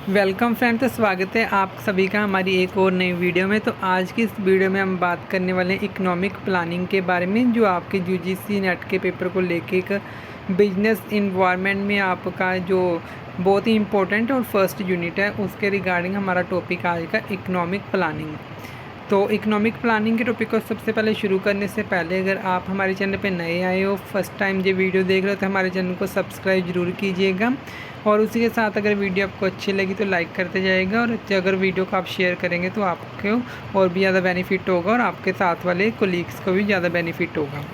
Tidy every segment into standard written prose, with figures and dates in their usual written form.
Welcome friend. तो स्वागत है आप सभी का हमारी एक और नई वीडियो में। तो आज की इस वीडियो में हम बात करने वाले हैं इकोनॉमिक प्लानिंग के बारे में, जो आपके यूजीसी नेट के पेपर को लेके एक बिजनेस इन्वायरमेंट में आपका जो बहुत ही इम्पोर्टेंट और फर्स्ट यूनिट है, उसके रिगार्डिंग हमारा टॉपिक आज का इकोनॉमिक प्लानिंग। तो इकोनॉमिक प्लानिंग के टॉपिक को सबसे पहले शुरू करने से पहले, अगर आप हमारे चैनल पे नए आए हो, फर्स्ट टाइम ये वीडियो देख रहे हो, तो हमारे चैनल को सब्सक्राइब जरूर कीजिएगा। और उसी के साथ अगर वीडियो आपको अच्छी लगी तो लाइक करते जाइएगा, और अगर वीडियो को आप शेयर करेंगे तो आपको और भी ज़्यादा बेनिफिट होगा और आपके साथ वाले कोलीग्स को भी ज़्यादा बेनिफिट होगा।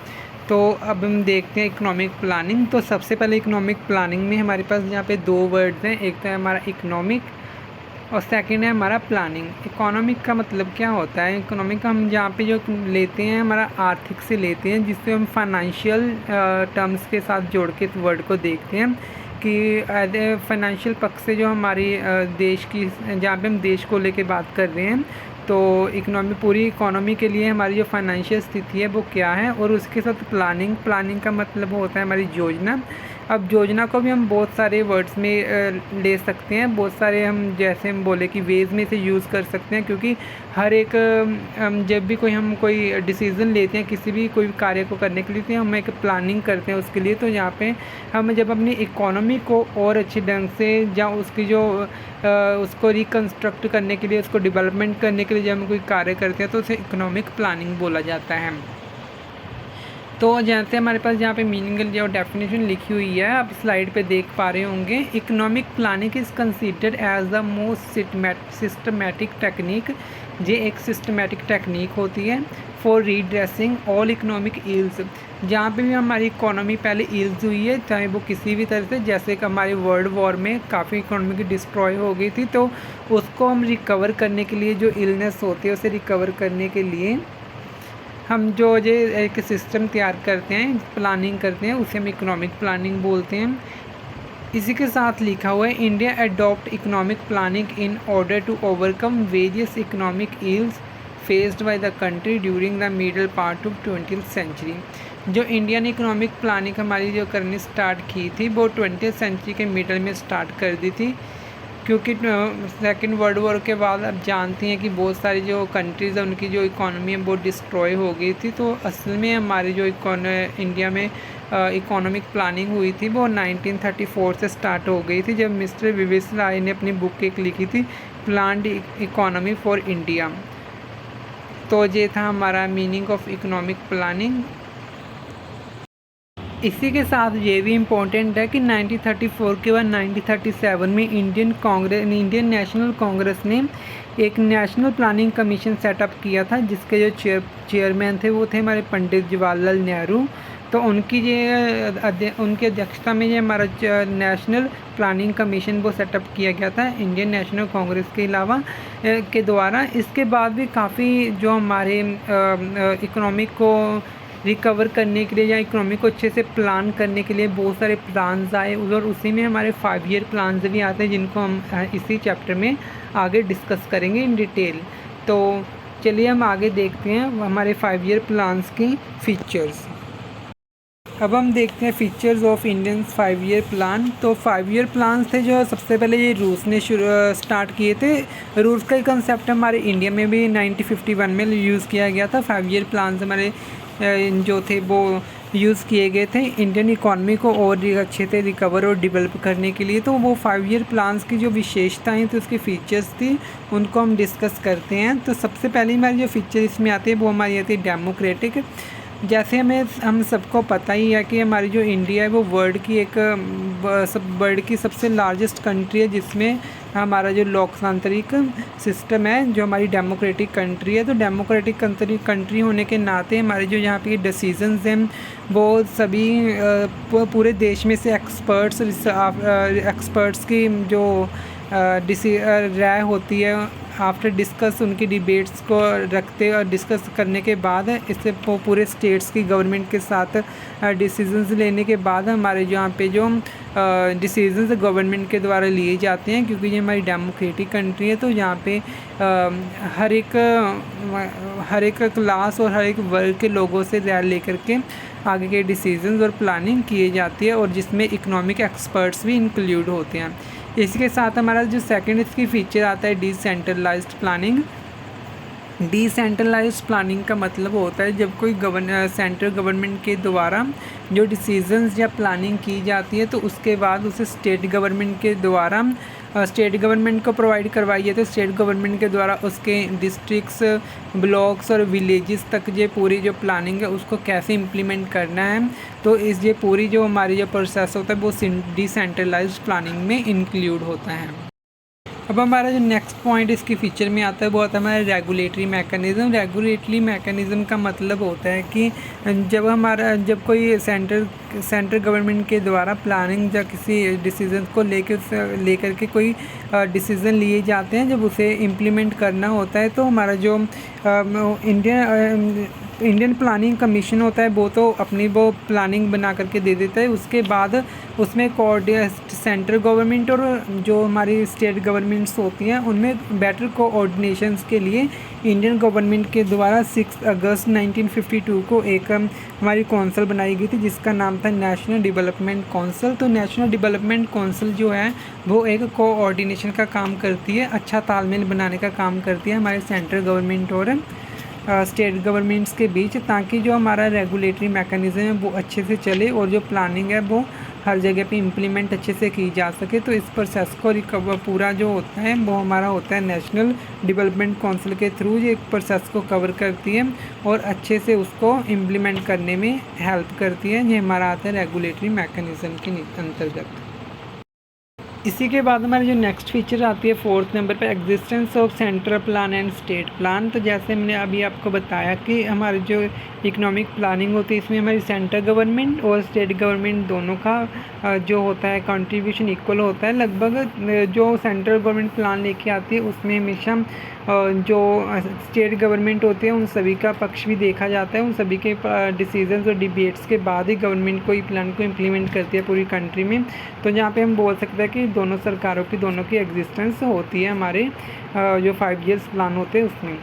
तो अब हम देखते हैं इकोनॉमिक प्लानिंग। तो सबसे पहले इकोनॉमिक प्लानिंग में हमारे पास यहाँ पे दो वर्ड्स हैं, एक तो है हमारा इकोनॉमिक और सेकंड है हमारा प्लानिंग। इकोनॉमिक का मतलब क्या होता है? इकोनॉमिक हम जहाँ पे जो लेते हैं हमारा आर्थिक से लेते हैं, जिससे हम फाइनेंशियल टर्म्स के साथ जोड़ के इस वर्ड को देखते हैं कि एज ए फाइनेंशियल पक्ष से जो हमारी देश की, जहाँ पे हम देश को लेके बात कर रहे हैं, तो पूरी इकोनॉमी के लिए हमारी जो फाइनेंशियल स्थिति है वो क्या है। और उसके साथ प्लानिंग का मतलब होता है हमारी योजना। अब योजना को भी हम बहुत सारे वर्ड्स में ले सकते हैं, बहुत सारे हम जैसे हम बोले कि वेज में से यूज़ कर सकते हैं, क्योंकि हर एक जब भी हम कोई डिसीज़न लेते हैं किसी भी कोई कार्य को करने के लिए, तो हम एक प्लानिंग करते हैं उसके लिए। तो यहाँ पे हम जब अपनी इकोनॉमी को और अच्छे ढंग से या उसकी जो उसको रिकन्स्ट्रक्ट करने के लिए, उसको डेवलपमेंट करने के लिए जब हम कोई कार्य करते हैं, तो उसे इकोनॉमिक प्लानिंग बोला जाता है। तो जैसे हमारे पास यहाँ पे मीनिंग जो डेफिनेशन लिखी हुई है, आप स्लाइड पे देख पा रहे होंगे। Economic planning is considered as the most systematic technique. ये एक सिस्टमेटिक टेक्निक होती है for redressing all economic ills. जहाँ पे भी हमारी इकोनॉमी पहले इल्स हुई है, चाहे वो किसी भी तरह से, जैसे कि हमारे वर्ल्ड वॉर में काफ़ी इकोनॉमी की डिस्ट्रॉय हो गई थी, तो उसको हम रिकवर करने के लिए, जो इलनेस होती है उसे रिकवर करने के लिए हम जो ये एक सिस्टम तैयार करते हैं, प्लानिंग करते हैं, उसे हम इकोनॉमिक प्लानिंग बोलते हैं। इसी के साथ लिखा हुआ है, India adopt economic planning in order to overcome various economic ills faced by the country during the middle part of 20th century. जो इंडिया ने इकोनॉमिक प्लानिंग हमारी जो करनी स्टार्ट की थी, वो 20th सेंचुरी के मिडल में स्टार्ट कर दी थी, क्योंकि सेकेंड वर्ल्ड वॉर के बाद आप जानती हैं कि बहुत सारी जो कंट्रीज़ हैं उनकी जो इकोनॉमी है वो डिस्ट्रॉय हो गई थी। तो असल में हमारी जो इंडिया में इकोनॉमिक प्लानिंग हुई थी वो 1934 से स्टार्ट हो गई थी, जब मिस्टर विवेसराय ने अपनी बुक एक लिखी थी, प्लान्ड इकोनॉमी फॉर इंडिया। तो ये था हमारा मीनिंग ऑफ इकोनॉमिक प्लानिंग। इसी के साथ ये भी इम्पोर्टेंट है कि 1934 के बाद 1937 में इंडियन नेशनल कांग्रेस ने एक नेशनल प्लानिंग कमीशन सेटअप किया था, जिसके जो चेयरमैन थे वो थे हमारे पंडित जवाहरलाल नेहरू। तो उनकी अध्यक्षता में ये हमारा नेशनल प्लानिंग कमीशन वो सेटअप किया गया था इंडियन नेशनल कांग्रेस के अलावा के द्वारा। इसके बाद भी काफ़ी जो हमारे इकोनॉमिक को रिकवर करने के लिए या इकोनॉमी को अच्छे से प्लान करने के लिए बहुत सारे प्लान्स आए, और उसी में हमारे 5 ईयर प्लान्स भी आते हैं, जिनको हम इसी चैप्टर में आगे डिस्कस करेंगे इन डिटेल। तो चलिए हम आगे देखते हैं हमारे 5 ईयर प्लान्स की फीचर्स। अब हम देखते हैं features of Indian 5 year plan. तो 5 ईयर प्लान्स थे जो सबसे पहले ये रूस ने स्टार्ट किए थे। रूस का कंसेप्ट हमारे इंडिया में भी 1951 में यूज़ किया गया था। 5 ईयर प्लान्स हमारे जो थे वो यूज़ किए गए थे इंडियन इकॉनमी को और अच्छे से रिकवर और डेवलप करने के लिए। तो वो 5 ईयर प्लान्स की जो विशेषताएं थी, उसकी फ़ीचर्स थी, उनको हम डिस्कस करते हैं। तो सबसे पहले हमारी जो फीचर इसमें आती है वो हमारी आती है डेमोक्रेटिक। जैसे हम सबको पता ही है कि हमारी जो इंडिया है वो वर्ल्ड की सबसे लार्जेस्ट कंट्री है, जिसमें हमारा जो लोकतांत्रिक सिस्टम है, जो हमारी डेमोक्रेटिक कंट्री है। तो डेमोक्रेटिक कंट्री होने के नाते हमारे जो यहाँ पे डिसीजंस हैं वो सभी पूरे देश में से एक्सपर्ट्स की जो राय होती है, आफ्टर डिस्कस उनकी डिबेट्स को रखते और डिस्कस करने के बाद, इससे पूरे स्टेट्स की गवर्नमेंट के साथ डिसीजंस लेने के बाद हमारे यहाँ पे जो डिसीजंस गवर्नमेंट के द्वारा लिए जाते हैं, क्योंकि ये हमारी डेमोक्रेटिक कंट्री है। तो यहाँ पे हर एक क्लास और हर एक वर्ग के लोगों से राय लेकर के आगे के डिसीजंस और प्लानिंग किए जाती है, और जिसमें इकोनॉमिक एक्सपर्ट्स भी इंक्लूड होते हैं। इसी के साथ हमारा जो सेकंड इसकी फीचर आता है डिसेंट्रलाइज्ड प्लानिंग। डिसेंट्रलाइज्ड प्लानिंग का मतलब होता है जब कोई सेंट्रल गवर्नमेंट के द्वारा जो डिसीजंस या प्लानिंग की जाती है तो उसके बाद उसे स्टेट गवर्नमेंट के द्वारा स्टेट गवर्नमेंट को प्रोवाइड करवाई है, तो स्टेट गवर्नमेंट के द्वारा उसके डिस्ट्रिक्ट्स, ब्लॉक्स और विलेजेस तक ये पूरी जो प्लानिंग है उसको कैसे इम्प्लीमेंट करना है। तो इस ये पूरी जो हमारी जो प्रोसेस होता है वो डिसेंट्रलाइज्ड प्लानिंग में इंक्लूड होता है। अब हमारा जो नेक्स्ट पॉइंट इसकी फीचर में आता है वो आता है हमारा रेगुलेटरी मैकेनिज़्म। रेगुलेटरी मैकेनिज़्म का मतलब होता है कि जब कोई सेंट्रल गवर्नमेंट के द्वारा प्लानिंग या किसी डिसीजन को लेकर के कोई डिसीज़न लिए जाते हैं, जब उसे इम्प्लीमेंट करना होता है तो हमारा जो इंडियन प्लानिंग कमीशन होता है वो तो अपनी वो प्लानिंग बना करके दे देता है। उसके बाद उसमें सेंट्रल गवर्नमेंट और जो हमारी स्टेट गवर्नमेंट्स होती हैं उनमें बेटर कोऑर्डिनेशंस के लिए इंडियन गवर्नमेंट के द्वारा 6 अगस्त 1952 को एक हमारी कौंसिल बनाई गई थी जिसका नाम था नेशनल डेवलपमेंट कौंसिल। तो नेशनल डेवलपमेंट कौंसिल जो है वो एक कोऑर्डिनेशन का काम करती है, अच्छा तालमेल बनाने का काम करती है हमारे सेंट्रल गवर्नमेंट और स्टेट गवर्नमेंट्स के बीच, ताकि जो हमारा रेगुलेटरी मैकेनिज़्म है वो अच्छे से चले और जो प्लानिंग है वो हर जगह पे इम्प्लीमेंट अच्छे से की जा सके। तो इस प्रोसेस को रिकवर पूरा जो होता है वो हमारा होता है नेशनल डेवलपमेंट काउंसिल के थ्रू, जो एक प्रोसेस को कवर करती है और अच्छे से उसको इम्प्लीमेंट करने में हेल्प करती है। ये हमारा आता है रेगुलेटरी मैकेनिज़्म के अंतर्गत। इसी के बाद हमारी जो नेक्स्ट फीचर आती है 4th नंबर पे existence of central plan and state plan. तो जैसे मैंने अभी आपको बताया कि हमारी जो इकोनॉमिक प्लानिंग होती है इसमें हमारी सेंट्रल गवर्नमेंट और स्टेट गवर्नमेंट दोनों का जो होता है कंट्रीब्यूशन इक्वल होता है। लगभग जो सेंट्रल गवर्नमेंट प्लान लेके आती है उसमें हमेशा जो स्टेट गवर्नमेंट होती है उन सभी का पक्ष भी देखा जाता है, उन सभी के डिसीजंस और डिबेट्स के बाद ही गवर्नमेंट कोई प्लान को इम्प्लीमेंट करती है पूरी कंट्री में। तो यहाँ पे हम बोल सकते हैं कि दोनों सरकारों की दोनों की एग्जिस्टेंस होती है हमारे जो 5 ईयर्स प्लान होते हैं उसमें।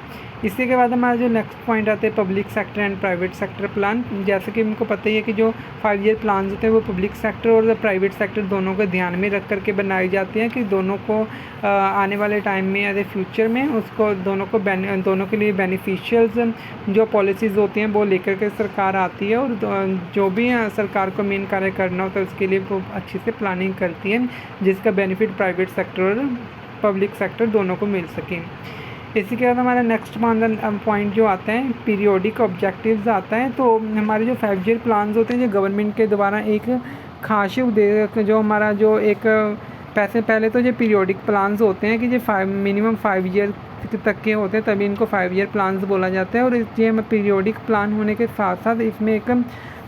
इसी के बाद हमारा जो नेक्स्ट पॉइंट आता है public sector and private sector plan. जैसे कि हमको पता ही है कि जो 5 ईयर प्लान होते हैं वो पब्लिक सेक्टर और प्राइवेट सेक्टर दोनों को ध्यान में रख करके बनाई जाती हैं कि दोनों को आने वाले टाइम में एज ए फ्यूचर में उसको दोनों के लिए बेनिफिशियल्स जो पॉलिसीज़ होती हैं वो लेकर के सरकार आती है और जो भी सरकार को मेन कार्य करना होता है उसके लिए वो अच्छे से प्लानिंग करती है जिसका बेनिफिट प्राइवेट सेक्टर और पब्लिक सेक्टर दोनों को मिल सके। इसी के बाद हमारा नेक्स्ट पॉइंट जो आता है पीरियोडिक ऑब्जेक्टिव्स आता है। तो हमारे जो 5 ईयर प्लान्स होते हैं जो गवर्नमेंट के द्वारा एक खास उद्देश्य जो हमारा जो एक पहले तो जो पीरियोडिक प्लान्स होते हैं कि जो मिनिमम 5 ईयर तक के होते हैं तभी इनको 5 ईयर प्लान्स बोला जाता है। और ये पीरियोडिक प्लान होने के साथ साथ इसमें एक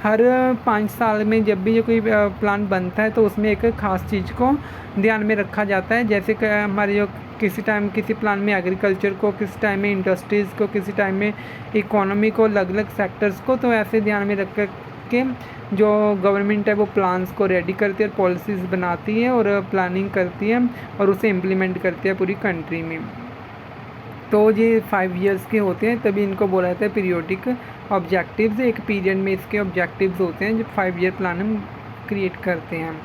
हर 5 साल में जब भी जो कोई प्लान बनता है तो उसमें एक ख़ास चीज़ को ध्यान में रखा जाता है। जैसे कि हमारे जो किसी टाइम किसी प्लान में एग्रीकल्चर को, किसी टाइम में इंडस्ट्रीज़ को, किसी टाइम में इकोनॉमी को, अलग अलग सेक्टर्स को, तो ऐसे ध्यान में रख के जो गवर्नमेंट है वो प्लान्स को रेडी करती है और पॉलिसीज़ बनाती है और प्लानिंग करती है और उसे इम्प्लीमेंट करती है पूरी कंट्री में। तो ये 5 ईयर्स के होते हैं तभी इनको बोला जाता है पीरियोडिक ऑब्जेक्टिव्स। एक पीरियड में इसके ऑब्जेक्टिव्स होते हैं जो 5 ईयर प्लान हम क्रिएट करते हैं।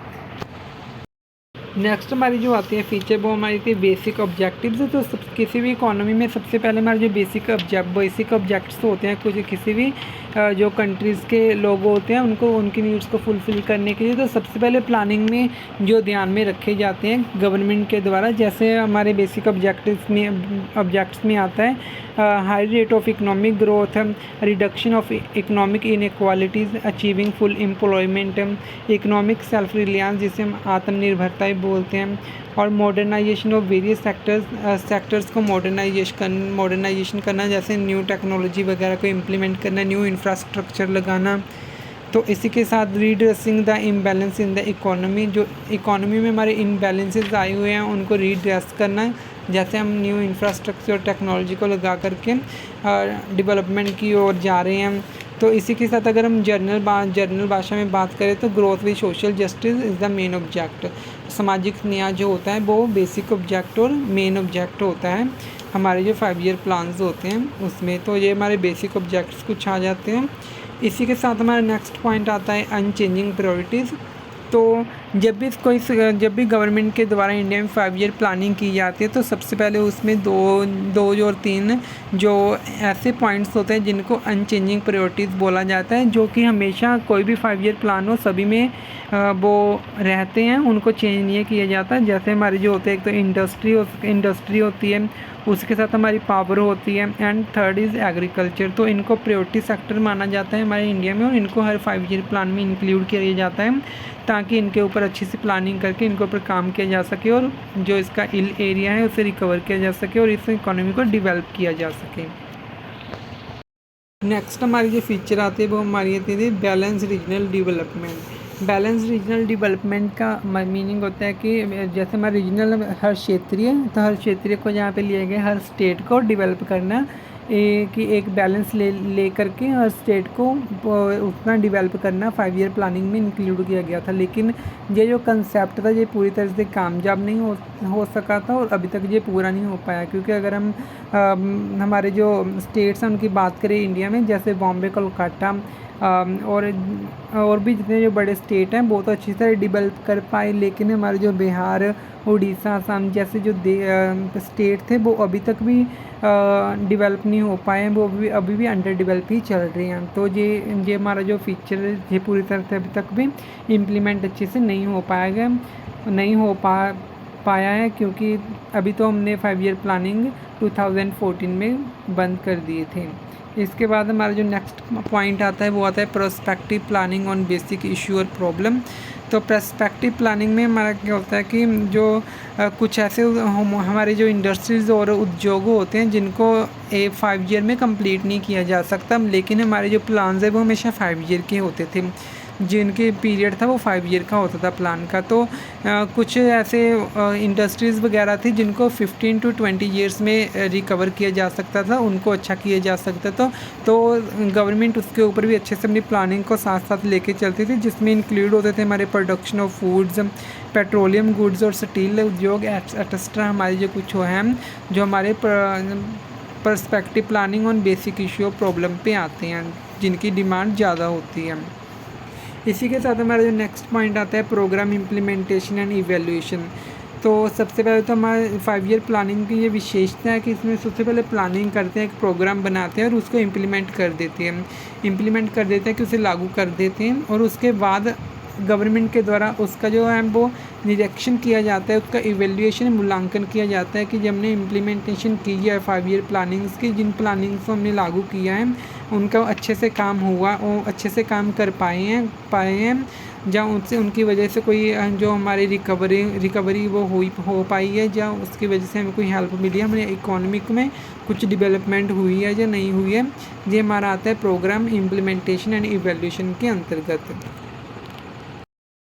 नेक्स्ट हमारी जो आती है फीचर वो हमारी थी बेसिक ऑब्जेक्टिव्स। तो किसी भी इकोनॉमी में सबसे पहले हमारे जो बेसिक ऑब्जेक्ट्स होते हैं कुछ किसी भी जो कंट्रीज़ के लोग होते हैं उनको उनकी नीड्स को फुलफ़िल करने के लिए तो सबसे पहले प्लानिंग में जो ध्यान में रखे जाते हैं गवर्नमेंट के द्वारा, जैसे हमारे बेसिक ऑब्जेक्ट्स में आता है high rate of economic growth, reduction of economic inequalities, achieving full employment, economic self reliance जिसे हम आत्मनिर्भरता बोलते हैं, और मॉडर्नाइजेशन ऑफ वेरियस सेक्टर्स को मॉडर्नाइजेशन करना, जैसे न्यू टेक्नोलॉजी वगैरह को इम्प्लीमेंट करना, न्यू इंफ्रास्ट्रक्चर लगाना। तो इसी के साथ redressing the imbalance in the economy, जो इकोनॉमी में हमारे इम्बैलेंसेस आए हुए हैं उनको रीड्रेस करना, जैसे हम न्यू इंफ्रास्ट्रक्चर और टेक्नोलॉजी को लगा करके डेवलपमेंट की ओर जा रहे हैं। तो इसी के साथ अगर हम जर्नल भाषा में बात करें तो growth with social justice is the main object. सामाजिक न्याय जो होता है वो बेसिक ऑब्जेक्ट और मेन ऑब्जेक्ट होता है हमारे जो 5 ईयर प्लान्स होते हैं उसमें। तो ये हमारे बेसिक ऑब्जेक्ट्स कुछ आ जाते हैं। इसी के साथ हमारा नेक्स्ट पॉइंट आता है अनचेंजिंग प्रायोरिटीज़। तो जब भी गवर्नमेंट के द्वारा इंडिया में 5 ईयर प्लानिंग की जाती है तो सबसे पहले उसमें दो और तीन जो ऐसे पॉइंट्स होते हैं जिनको अनचेंजिंग प्रायोरिटीज़ बोला जाता है, जो कि हमेशा कोई भी 5 ईयर प्लान हो सभी में वो रहते हैं, उनको चेंज नहीं किया जाता। जैसे हमारे जो होते हैं, एक तो इंडस्ट्री होती है, उसके साथ हमारी पावर होती है, एंड थर्ड इज़ एग्रीकल्चर। तो इनको प्रायोरिटी सेक्टर माना जाता है हमारे इंडिया में, और इनको हर 5 ईयर प्लान में इंक्लूड किया जाता है ताकि इनके ऊपर अच्छी सी प्लानिंग करके इनके ऊपर काम किया जा सके और जो इसका इल एरिया है उसे रिकवर किया जा सके और इस इकोनॉमी को डेवलप किया जा सके। नेक्स्ट हमारी जो फीचर आती है वो हमारी आती है balance regional development. Balance regional development का मीनिंग होता है कि जैसे हमारा रीजनल हर क्षेत्रीय, तो हर क्षेत्रीय को यहाँ पे लिया गया, हर स्टेट को डेवलप करना कि एक बैलेंस ले करके हर स्टेट को उतना डेवलप करना 5 ईयर प्लानिंग में इंक्लूड किया गया था। लेकिन ये जो कंसेप्ट था ये पूरी तरह से कामयाब नहीं हो सका था और अभी तक ये पूरा नहीं हो पाया, क्योंकि अगर हम हमारे जो स्टेट्स हैं उनकी बात करें इंडिया में, जैसे बॉम्बे, कोलकाता और भी जितने जो बड़े स्टेट हैं बहुत अच्छी तरह डेवलप कर पाए, लेकिन हमारे जो बिहार, उड़ीसा, असम जैसे जो स्टेट थे वो अभी तक भी डेवलप नहीं हो पाए हैं, वो अभी भी अंडर डेवलप ही चल रहे हैं। तो ये हमारा जो फीचर है ये पूरी तरह से अभी तक भी इम्प्लीमेंट अच्छे से नहीं हो पाया है, क्योंकि अभी तो हमने 5 ईयर प्लानिंग 2014 में बंद कर दिए थे। इसके बाद हमारा जो नेक्स्ट पॉइंट आता है वो आता है prospective planning on basic issue और प्रॉब्लम। तो प्रोस्पेक्टिव प्लानिंग में हमारा क्या होता है कि जो कुछ ऐसे हमारे जो इंडस्ट्रीज़ और उद्योग होते हैं जिनको 5 ईयर में कंप्लीट नहीं किया जा सकता, लेकिन हमारे जो प्लान्स है वो हमेशा 5 ईयर के होते थे, जिनके पीरियड था वो 5 ईयर का होता था प्लान का। तो कुछ ऐसे इंडस्ट्रीज़ वगैरह थी जिनको 15 to 20 ईयर्स में रिकवर किया जा सकता था, उनको अच्छा किया जा सकता था। तो गवर्नमेंट उसके ऊपर भी अच्छे से अपनी प्लानिंग को साथ साथ लेके चलती थी, जिसमें इंक्लूड होते थे हमारे production of foods, petroleum goods और स्टील उद्योग एक्स्ट्रा हमारे जो कुछ हैं जो हमारे perspective planning on basic issue और प्रॉब्लम पे आते हैं, जिनकी डिमांड ज़्यादा होती है। इसी के साथ हमारा जो नेक्स्ट पॉइंट आता है प्रोग्राम इम्प्लीमेंटेशन एंड इवैल्यूएशन। तो सबसे पहले तो हमारे 5 ईयर प्लानिंग की ये विशेषता है कि इसमें सबसे पहले प्लानिंग करते हैं, एक प्रोग्राम बनाते हैं और उसको इम्प्लीमेंट कर देते हैं कि उसे लागू कर देते हैं, और उसके बाद गवर्नमेंट के द्वारा उसका जो है वो निरीक्षण किया जाता है, उसका इवैल्यूएशन मूल्यांकन किया जाता है कि जब हमने इम्प्लीमेंटेशन की है 5 ईयर प्लानिंग्स की, जिन प्लानिंग्स को हमने लागू किया है उनका अच्छे से काम हुआ, वो अच्छे से काम कर पाए हैं जहाँ उनसे उनकी वजह से कोई जो हमारी रिकवरी वो हो पाई है, जहाँ उसकी वजह से हमें कोई हेल्प मिली है, हमारे इकोनॉमिक में कुछ डेवलपमेंट हुई है या नहीं हुई है। ये हमारा आता है प्रोग्राम इम्प्लीमेंटेशन एंड इवैल्यूएशन के अंतर्गत।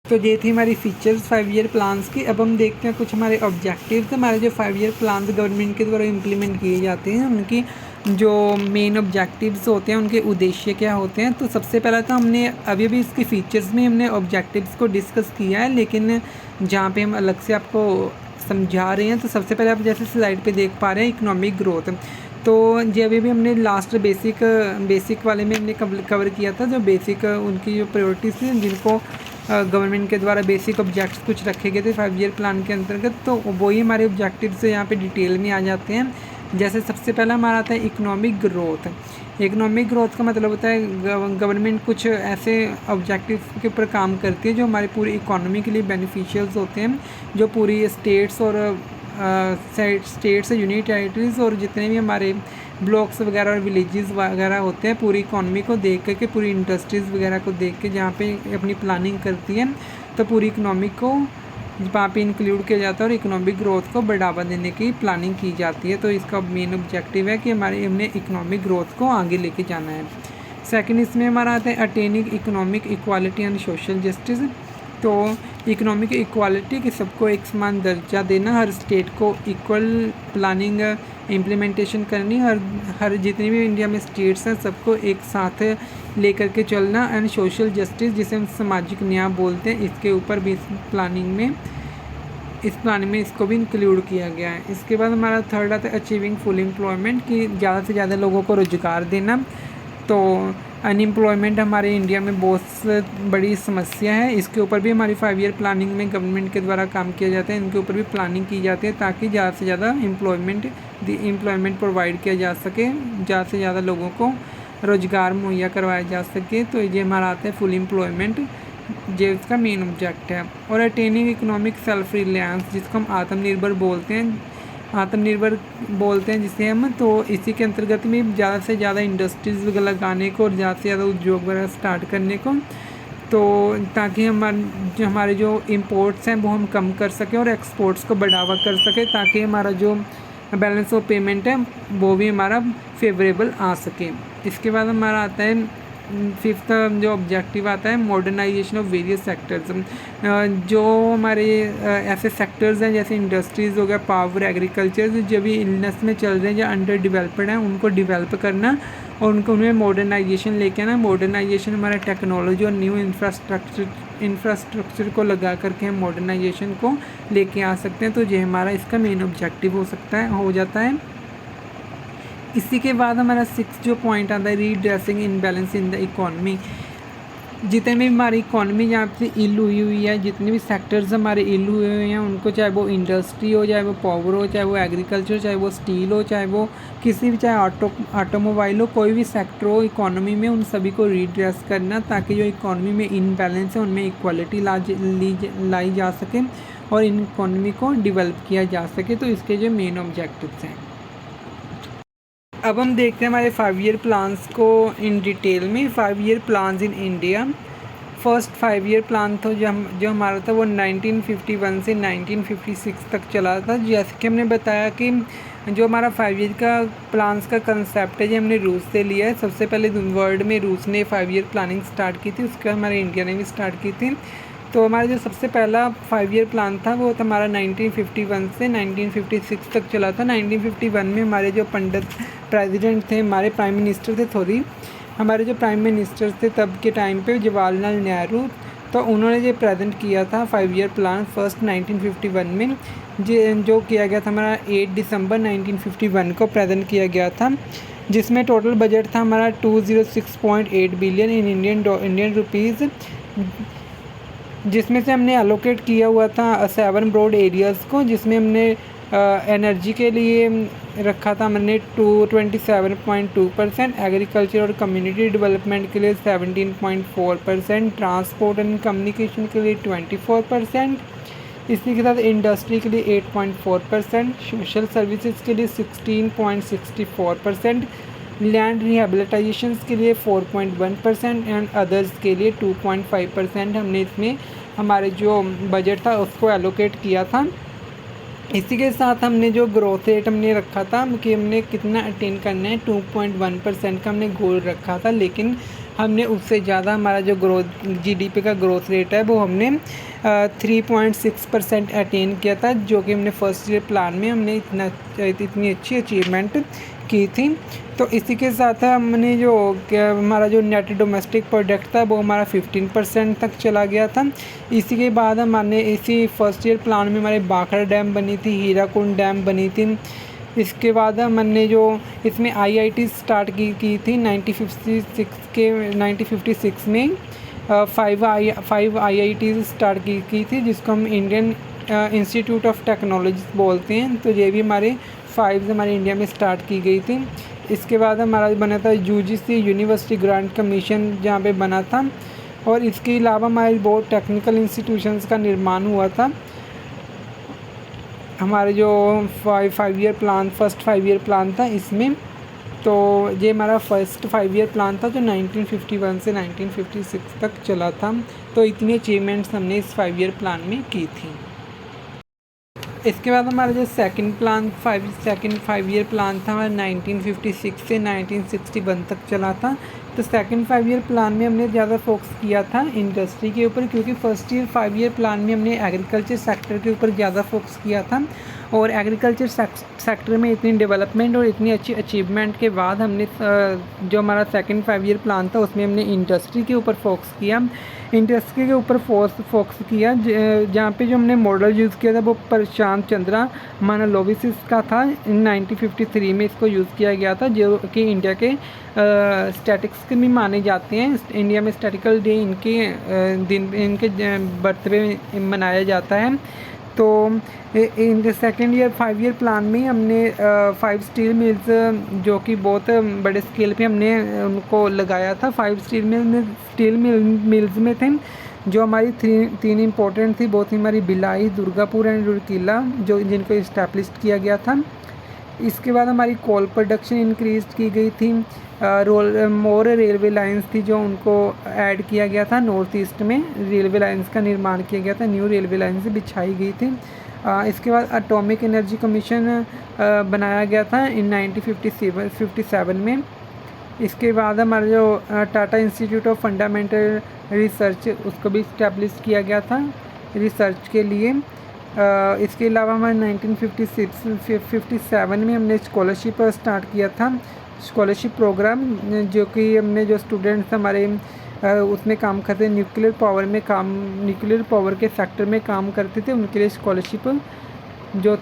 तो ये थी हमारी फीचर्स 5 ईयर प्लान्स की। अब हम देखते हैं कुछ हमारे ऑब्जेक्टिव्स। हमारे जो 5 ईयर प्लान्स गवर्नमेंट के द्वारा इम्प्लीमेंट किए जाते हैं उनकी जो मेन ऑब्जेक्टिव्स होते हैं, उनके उद्देश्य क्या होते हैं। तो सबसे पहला तो हमने अभी इसके फीचर्स में हमने ऑब्जेक्टिव्स को डिस्कस किया है, लेकिन जहाँ पे हम अलग से आपको समझा रहे हैं, तो सबसे पहले आप जैसे स्लाइड पे देख पा रहे हैं इकोनॉमिक ग्रोथ। तो ये अभी भी हमने लास्ट बेसिक वाले में हमने कवर किया था, जो बेसिक उनकी जो प्रायोरिटीज़ थी जिनको गवर्नमेंट के द्वारा बेसिक ऑब्जेक्ट्स कुछ रखे गए थे 5 ईयर प्लान के अंतर्गत। तो वही हमारे ऑब्जेक्टिव्स यहाँ पे डिटेल में आ जाते हैं। जैसे सबसे पहला हमारा आता है इकोनॉमिक ग्रोथ। इकोनॉमिक ग्रोथ का मतलब होता है गवर्नमेंट कुछ ऐसे ऑब्जेक्टिव्स के ऊपर काम करती है जो हमारी पूरी इकोनॉमी के लिए बेनिफिशियल्स होते हैं, जो पूरी स्टेट्स यूनियन टेरिटरीज़ और जितने भी हमारे ब्लॉक्स वगैरह और विलेजेस वगैरह होते हैं, पूरी इकोनॉमी को देख करके, पूरी इंडस्ट्रीज़ वगैरह को देख के जहाँ पे अपनी प्लानिंग करती है, तो पूरी इकोनॉमी को वहाँ पे इंक्लूड किया जाता है और इकोनॉमिक ग्रोथ को बढ़ावा देने की प्लानिंग की जाती है। तो इसका मेन ऑब्जेक्टिव है कि हमने इकोनॉमिक ग्रोथ को आगे लेके जाना है। सेकंड इसमें हमारा आता है attaining economic equality and social justice. तो इकोनॉमिक इक्वालिटी कि सबको एक समान दर्जा देना, हर स्टेट को इक्वल प्लानिंग इम्प्लीमेंटेशन करनी, हर जितनी भी इंडिया में स्टेट्स हैं सबको एक साथ लेकर के चलना, एंड सोशल जस्टिस जिसे हम सामाजिक न्याय बोलते हैं, इसके ऊपर भी इस प्लानिंग में इसको भी इंक्लूड किया गया है। इसके बाद हमारा थर्ड आता है अचीविंग फुल एम्प्लॉयमेंट, कि ज़्यादा से ज़्यादा लोगों को रोज़गार देना। तो अनएम्प्लॉयमेंट हमारे इंडिया में बहुत बड़ी समस्या है। इसके ऊपर भी हमारी 5 ईयर प्लानिंग में गवर्नमेंट के द्वारा काम किया जाता है। इनके ऊपर भी प्लानिंग की जाती है ताकि ज़्यादा से ज़्यादा एम्प्लॉयमेंट प्रोवाइड किया जा सके, ज़्यादा से ज़्यादा लोगों को रोज़गार मुहैया करवाया जा सके। तो ये हमारा आता है फुल एम्प्लॉयमेंट, जो इसका मेन ऑब्जेक्ट है। और अटेनिंग इकोनॉमिक सेल्फ रिलायंस, जिसको हम आत्मनिर्भर बोलते हैं जिसे हम, तो इसी के अंतर्गत में ज़्यादा से ज़्यादा इंडस्ट्रीज़ वगैरह लगाने को और ज़्यादा से ज़्यादा उद्योग वगैरह स्टार्ट करने को, तो ताकि हमारे जो इम्पोर्ट्स हैं वो हम कम कर सकें और एक्सपोर्ट्स को बढ़ावा कर सकें, ताकि हमारा जो बैलेंस ऑफ पेमेंट है वो भी हमारा फेवरेबल आ सके। इसके बाद हमारा आता है फिफ्थ जो ऑब्जेक्टिव आता है मॉडर्नाइजेशन ऑफ वेरियस सेक्टर्स। जो हमारे ऐसे सेक्टर्स हैं जैसे इंडस्ट्रीज़ हो गया, पावर, एग्रीकल्चर, जो भी इलनेस में चल रहे हैं या अंडर डेवलप्ड हैं, उनको डेवलप करना और उनमें मॉडर्नाइजेशन लेके आना। मॉडर्नाइजेशन हमारा टेक्नोलॉजी और न्यू इंफ्रास्ट्रक्चर को लगा करके हम मॉडर्नाइजेशन को लेके आ सकते हैं। तो ये हमारा इसका मेन ऑब्जेक्टिव हो जाता है। इसी के बाद हमारा 6 जो पॉइंट आता है रीड्रेसिंग इनबैलेंस इन द इकोनॉमी। जितने भी हमारी इकोनॉमी यहाँ पे इल हुई है, जितने भी सेक्टर्स हमारे इल हुए हैं उनको, चाहे वो इंडस्ट्री हो, चाहे वो पावर हो, चाहे वो एग्रीकल्चर, चाहे वो स्टील हो, चाहे वो चाहे ऑटोमोबाइल हो, कोई भी सेक्टर हो इकोनॉमी में, उन सभी को रीड्रेस करना ताकि जो इकोनॉमी में इनबैलेंस है उनमें इक्वालिटी लाई जा सके और इन इकोनॉमी को डेवलप किया जा सके। तो इसके जो मेन ऑब्जेक्टिव्स हैं। अब हम देखते हैं हमारे 5 ईयर प्लान्स को इन डिटेल में। 5 year plans in India. First 5 year plan था जो हमारा था वो 1951 से 1956 तक चला था। जैसे कि हमने बताया कि जो हमारा 5 ईयर का प्लान्स का कंसेप्ट है, जो हमने रूस से लिया है। सबसे पहले वर्ल्ड में रूस ने 5 ईयर प्लानिंग स्टार्ट की थी, उसके बाद हमारे इंडिया ने भी स्टार्ट की थी। तो हमारा जो सबसे पहला 5 ईयर प्लान था वो था हमारा 1951 से 1956 तक चला था। 1951 में हमारे जो प्रेसिडेंट थे, हमारे प्राइम मिनिस्टर थे, हमारे जो प्राइम मिनिस्टर थे तब के टाइम पे जवाहरलाल नेहरू, तो उन्होंने जो प्रेजेंट किया था 5 ईयर प्लान फर्स्ट 1951 में, जो किया गया था हमारा 8 दिसंबर 1951 को प्रेजेंट किया गया था, जिसमें टोटल बजट था हमारा 206.8 बिलियन इन इंडियन रुपीज़, जिसमें से हमने एलोकेट किया हुआ था 7 ब्रॉड एरियाज़ को, जिसमें हमने एनर्जी के लिए रखा था हमने 27.2%, एग्रीकल्चर और कम्युनिटी डेवलपमेंट के लिए 17.4%, ट्रांसपोर्ट एंड कम्युनिकेशन के लिए 24%, इसी के साथ इंडस्ट्री के लिए 8.4%, सोशल सर्विसेज के लिए 16.64%, लैंड रिहेबिलिटाइजेशन के लिए 4.1% एंड अदर्स के लिए 2.5% हमने इसमें हमारे जो बजट था उसको एलोकेट किया था। इसी के साथ हमने जो ग्रोथ रेट हमने रखा था कि हमने कितना अटेन करना है, 2.1% का हमने गोल रखा था, लेकिन हमने उससे ज़्यादा हमारा जो जीडीपी का ग्रोथ रेट है वो हमने 3.6% अटेन किया था, जो कि हमने फर्स्ट ईयर प्लान में हमने इतनी अच्छी अचीवमेंट की थी। तो इसी के साथ हमने जो हमारा जो नेट डोमेस्टिक प्रोडक्ट था वो हमारा 15% तक चला गया था। इसी के बाद हमने इसी फर्स्ट ईयर प्लान में हमारे बाखड़ा डैम बनी थी, हीराकुंड डैम बनी थी। इसके बाद हमने जो इसमें IIT स्टार्ट की थी 1956 में 5 IIT स्टार्ट की थी, जिसको हम इंडियन इंस्टीट्यूट ऑफ टेक्नोलॉजी बोलते हैं। तो ये भी हमारे 5 हमारे इंडिया में स्टार्ट की गई थी। इसके बाद हमारा बना था UGC यूनिवर्सिटी ग्रांट कमीशन, जहाँ पे बना था, और इसके अलावा हमारे बहुत टेक्निकल इंस्टीट्यूशंस का निर्माण हुआ था। हमारे जो 5 year plan first 5 year plan था इसमें, तो ये हमारा फर्स्ट 5 ईयर प्लान था जो 1951 से 1956 तक चला था। तो इतनी अचीवमेंट्स हमने इस 5 ईयर प्लान में की थी। इसके बाद हमारा जो सेकंड 5 ईयर प्लान था हमारा 1956 से 1961 तक चला था। तो सेकंड 5 ईयर प्लान में हमने ज़्यादा फोकस किया था इंडस्ट्री के ऊपर, क्योंकि फर्स्ट ईयर 5 ईयर प्लान में हमने एग्रीकल्चर सेक्टर के ऊपर ज़्यादा फोकस किया था। और एग्रीकल्चर सेक्टर में इतनी डेवलपमेंट और इतनी अच्छी अचीवमेंट के बाद हमने जो हमारा सेकंड 5 ईयर प्लान था उसमें हमने इंडस्ट्री के ऊपर फोकस किया। इंडस्ट्री के ऊपर फोकस किया जहाँ पे जो हमने मॉडल यूज़ किया था वो प्रशांत चंद्रा मानालोविसिस का था। 1953 में इसको यूज़ किया गया था, जो कि इंडिया के स्टैटिक्स के भी माने जाते हैं। इंडिया में स्टैटिकल डे इनके बर्थडे मनाया जाता है। तो in the second year 5 year plan में हमने 5 स्टील मिल्स जो कि बहुत बड़े स्केल पे हमने उनको लगाया था। 5 स्टील मिल्स में थे जो हमारी तीन इंपॉर्टेंट थी, बहुत ही हमारी भिलाई, दुर्गापुर एंड रुड़कीला जो जिनको इस्टेब्लिश किया गया था। इसके बाद हमारी कोल प्रोडक्शन इंक्रीज की गई थी। मोर रेलवे लाइंस थी जो उनको ऐड किया गया था। नॉर्थ ईस्ट में रेलवे लाइंस का निर्माण किया गया था, न्यू रेलवे लाइंस बिछाई गई थी। इसके बाद एटॉमिक एनर्जी कमीशन बनाया गया था इन 1957 में। इसके बाद हमारा जो Tata institute of fundamental research उसको भी इस्टेब्लिश किया गया था रिसर्च के लिए। इसके अलावा हमारे 1957 में हमने स्कॉलरशिप स्टार्ट किया था, स्कॉलरशिप प्रोग्राम, जो कि हमने जो स्टूडेंट्स हमारे उसमें काम करते न्यूक्लियर पावर के सेक्टर में काम करते थे, उनके लिए स्कॉलरशिप जो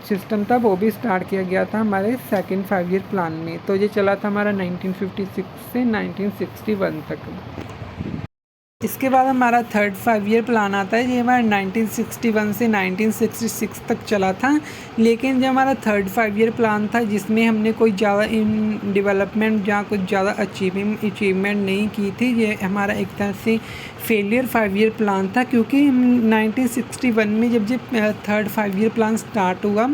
सिस्टम था वो भी स्टार्ट किया गया था हमारे सेकंड 5 ईयर प्लान में। तो ये चला था हमारा 1956 से 1961 तक। इसके बाद हमारा थर्ड 5 ईयर प्लान आता है, ये हमारा 1961 से 1966 तक चला था। लेकिन जो हमारा थर्ड 5 ईयर प्लान था जिसमें हमने कोई ज़्यादा इन डेवलपमेंट जहाँ कुछ ज़्यादा अचीवमेंट नहीं की थी, ये हमारा एक तरह से फेलियर 5 ईयर प्लान था। क्योंकि 1961 में जब थर्ड 5 ईयर प्लान स्टार्ट हुआ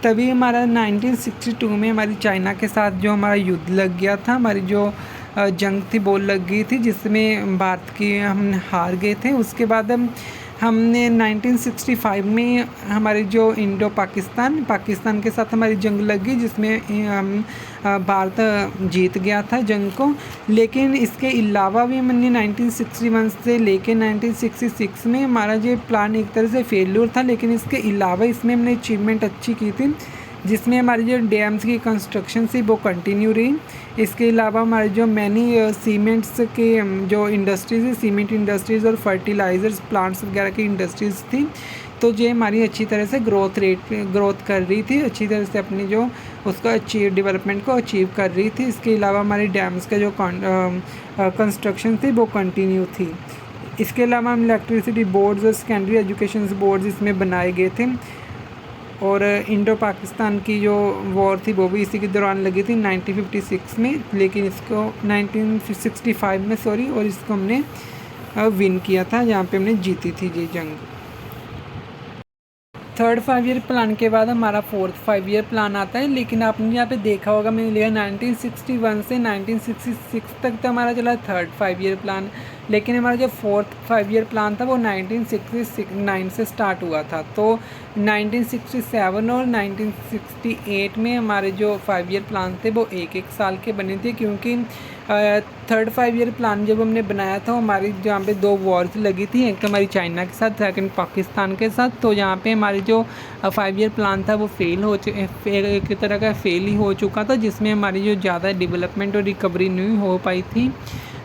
तभी हमारा 1962 में हमारी चाइना के साथ जो हमारा युद्ध लग गया था, हमारी जो जंग थी वो लग गई थी जिसमें भारत की हम हार गए थे। उसके बाद हमने 1965 में हमारी जो पाकिस्तान के साथ हमारी जंग लग गई जिसमें भारत जीत गया था जंग को। लेकिन इसके अलावा भी हमने 1961 से लेके 1966 में हमारा जो प्लान एक तरह से फेल्यूर था, लेकिन इसके अलावा इसमें हमने अचीवमेंट अच्छी की थी जिसमें हमारी जो डैम्स की कंस्ट्रक्शन थी वो कंटिन्यू रही। इसके अलावा हमारे जो मैनी सीमेंट्स के जो इंडस्ट्रीज़ है, सीमेंट इंडस्ट्रीज़ और फर्टिलाइज़र्स प्लांट्स वगैरह की इंडस्ट्रीज़ थी, तो ये हमारी अच्छी तरह से ग्रोथ कर रही थी, अच्छी तरह से अपनी जो उसका डेवलपमेंट को अचीव कर रही थी। इसके अलावा हमारी डैम्स का जो कंस्ट्रक्शन थी वो कंटिन्यू थी। इसके अलावा हम इलेक्ट्रिसिटी बोर्ड्स और सेकेंडरी एजुकेशन बोर्ड्स इसमें बनाए गए थे। और इंडो पाकिस्तान की जो वॉर थी वो भी इसी के दौरान लगी थी 1956 में, लेकिन इसको 1965 में और इसको हमने विन किया था, जहाँ पे हमने जीती थी ये जंग। थर्ड 5 ईयर प्लान के बाद हमारा फोर्थ 5 ईयर प्लान आता है। लेकिन आपने यहाँ पे देखा होगा मैंने लिया 1961 से 1966 तक तो हमारा चला थर्ड 5 ईयर प्लान, लेकिन हमारा जो फोर्थ 5 ईयर प्लान था वो 1969 से स्टार्ट हुआ था। तो 1967 और 1968 में हमारे जो 5 ईयर प्लान थे वो एक साल के बने थे। क्योंकि थर्ड 5 ईयर प्लान जब हमने बनाया था हमारी जहाँ पे 2 वॉर्स लगी थी, एक तो हमारी चाइना के साथ, सेकंड पाकिस्तान के साथ। तो यहाँ पे हमारी जो 5 ईयर प्लान था वो एक तरह का फेल ही हो चुका था, जिसमें हमारी जो ज़्यादा डेवलपमेंट और रिकवरी नहीं हो पाई थी।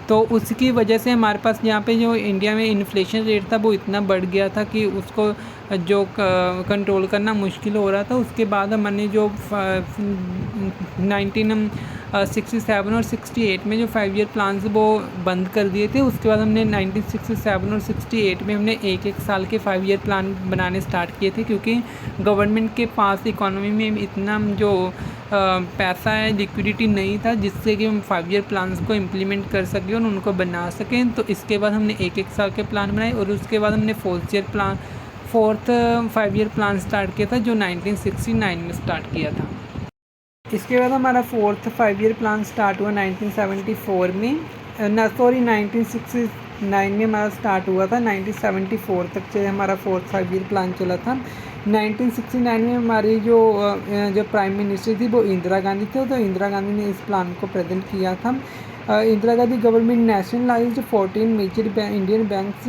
तो उसकी वजह से हमारे पास यहाँ पे जो इंडिया में इन्फ्लेशन रेट था वो इतना बढ़ गया था कि उसको जो कंट्रोल करना मुश्किल हो रहा था। उसके बाद हमने जो 1967 और 68 में जो 5 ईयर प्लान्स वो बंद कर दिए थे। उसके बाद हमने 1967 और 68 में हमने एक साल के 5 ईयर प्लान बनाने स्टार्ट किए थे, क्योंकि गवर्नमेंट के पास इकोनॉमी में इतना जो पैसा है, लिक्विडिटी नहीं था जिससे कि हम 5 ईयर प्लान्स को इम्प्लीमेंट कर सकें और उनको बना सकें। तो इसके बाद हमने एक साल के प्लान बनाए और उसके बाद हमने फोर्थ 5 ईयर प्लान स्टार्ट किया था जो 1969 में स्टार्ट किया था। इसके बाद हमारा फोर्थ 5 ईयर प्लान स्टार्ट हुआ 1974 में 1969 में हमारा स्टार्ट हुआ था। 1974 तक से हमारा फोर्थ 5 ईयर प्लान चला था। 1969 में हमारी जो प्राइम मिनिस्टर थी वो इंदिरा गांधी थे, तो इंदिरा गांधी ने इस प्लान को प्रेजेंट किया था। Indira Gandhi government nationalised 14 major Indian banks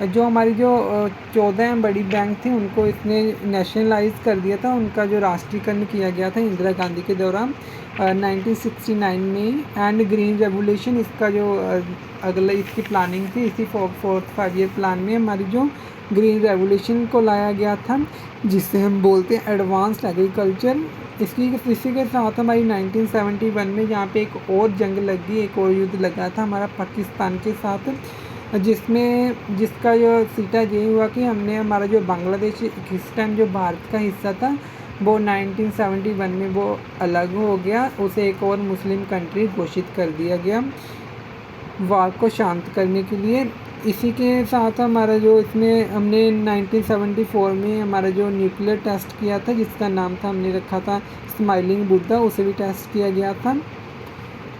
जो हमारी जो 14 बड़ी बैंक थी उनको इसने नेशनलाइज कर दिया था, उनका जो राष्ट्रीयकरण किया गया था इंदिरा गांधी के दौरान 1969 में। एंड ग्रीन रेवोल्यूशन इसका जो अगला इसकी प्लानिंग थी, इसी 4th 5 ईयर प्लान में हमारी जो ग्रीन रेवोल्यूशन को लाया गया था, जिससे हम बोलते हैं एडवांस्ड एग्रीकल्चर। इसी के साथ हमारी 1971 में जहाँ पे एक और जंग लगी, एक और युद्ध लगा था हमारा पाकिस्तान के साथ, जिसका जो सीटा ये हुआ कि हमने हमारा जो बांग्लादेश इस टाइम जो भारत का हिस्सा था वो 1971 में वो अलग हो गया, उसे एक और मुस्लिम कंट्री घोषित कर दिया गया वार को शांत करने के लिए। इसी के साथ हमारा जो इसमें हमने 1974 में हमारा जो न्यूक्लियर टेस्ट किया था, जिसका नाम था हमने रखा था स्माइलिंग बुद्धा, उसे भी टेस्ट किया गया था।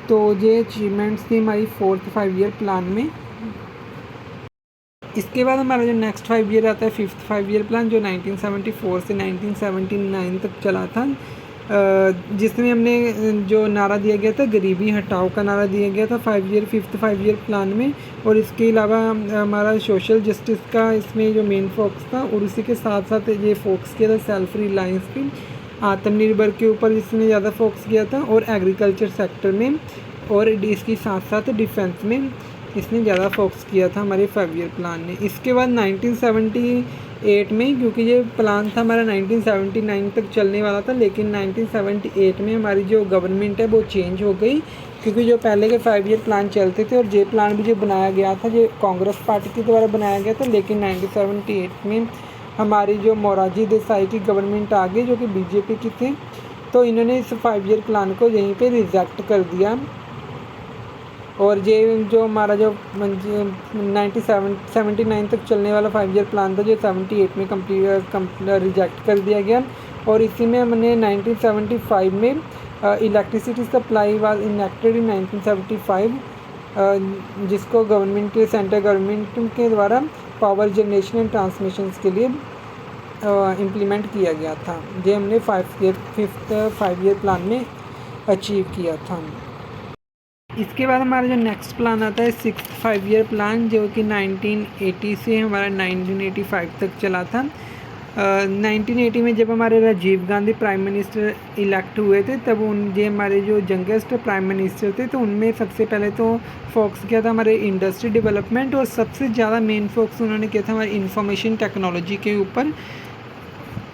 तो ये अचीवमेंट्स थी हमारी 4th 5 ईयर प्लान में। इसके बाद हमारा जो नेक्स्ट 5 ईयर आता है 5th 5 ईयर प्लान, जो 1974 से 1979 तक चला था, जिसमें हमने जो नारा दिया गया था गरीबी हटाओ का नारा दिया गया था 5th 5 ईयर प्लान में। और इसके अलावा हमारा सोशल जस्टिस का इसमें जो मेन फोकस था, और उसी के साथ साथ ये फोकस किया था सेल्फ रिलायंस पे, आत्मनिर्भर के ऊपर इसने ज़्यादा फोकस किया था, और एग्रीकल्चर सेक्टर में, और इसके साथ साथ डिफेंस में इसने ज़्यादा फोकस किया था हमारे 5 ईयर प्लान ने। इसके बाद 1978 में, क्योंकि ये प्लान था हमारा 1979 तक चलने वाला था, लेकिन 1978 में हमारी जो गवर्नमेंट है वो चेंज हो गई, क्योंकि जो पहले के 5 ईयर प्लान चलते थे, और ये प्लान भी जो बनाया गया था जो कांग्रेस पार्टी के द्वारा बनाया गया था, लेकिन 1978 में हमारी जो मोरारजी देसाई की गवर्नमेंट आ गई जो कि बीजेपी की थी, तो इन्होंने इस 5 ईयर प्लान को यहीं पर रिजेक्ट कर दिया। और ये जो हमारा जो 79 तक चलने वाला 5 ईयर प्लान था, जो 78 में रिजेक्ट कर दिया गया। और इसी में हमने 1975 में इलेक्ट्रिसिटी सप्लाई वाज इनेक्टेड इन 1975, जिसको गवर्नमेंट सेंट्रल गवर्नमेंट के द्वारा पावर जनरेशन एंड ट्रांसमिशन के लिए इम्प्लीमेंट किया गया था। ये हमने 5th 5 ईयर प्लान में अचीव किया था। इसके बाद हमारा जो नेक्स्ट प्लान आता है 6th 5 ईयर प्लान, जो कि 1980 से हमारा 1985 तक चला था। 1980 में जब हमारे Rajiv Gandhi prime minister elect हुए थे, तब ये हमारे जो यंगेस्ट प्राइम मिनिस्टर थे, तो उनमें सबसे पहले तो फोकस किया था हमारे इंडस्ट्री डेवलपमेंट, और सबसे ज़्यादा मेन फोकस उन्होंने किया था हमारी इंफॉर्मेशन टेक्नोलॉजी के ऊपर।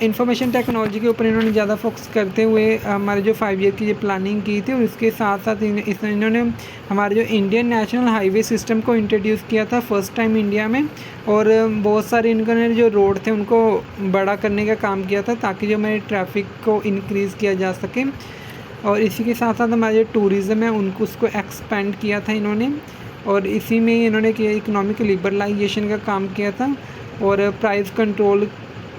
इंफॉर्मेशन टेक्नोलॉजी के ऊपर इन्होंने ज़्यादा फोकस करते हुए हमारे जो 5 ईयर की ये प्लानिंग की थी, और इसके साथ साथ इन्होंने हमारे जो इंडियन नेशनल हाईवे सिस्टम को इंट्रोड्यूस किया था फर्स्ट टाइम इंडिया में, और बहुत सारे इन्होंने जो रोड थे उनको बड़ा करने का काम किया था, ताकि जो हमारे ट्रैफिक को इंक्रीज़ किया जा सके। और इसी के साथ साथ हमारा जो टूरिज़्म है उनको उसको एक्सपेंड किया था इन्होंने, और इसी में इन्होंने इकोनॉमिक लिबरलाइजेशन का काम किया था। और प्राइस कंट्रोल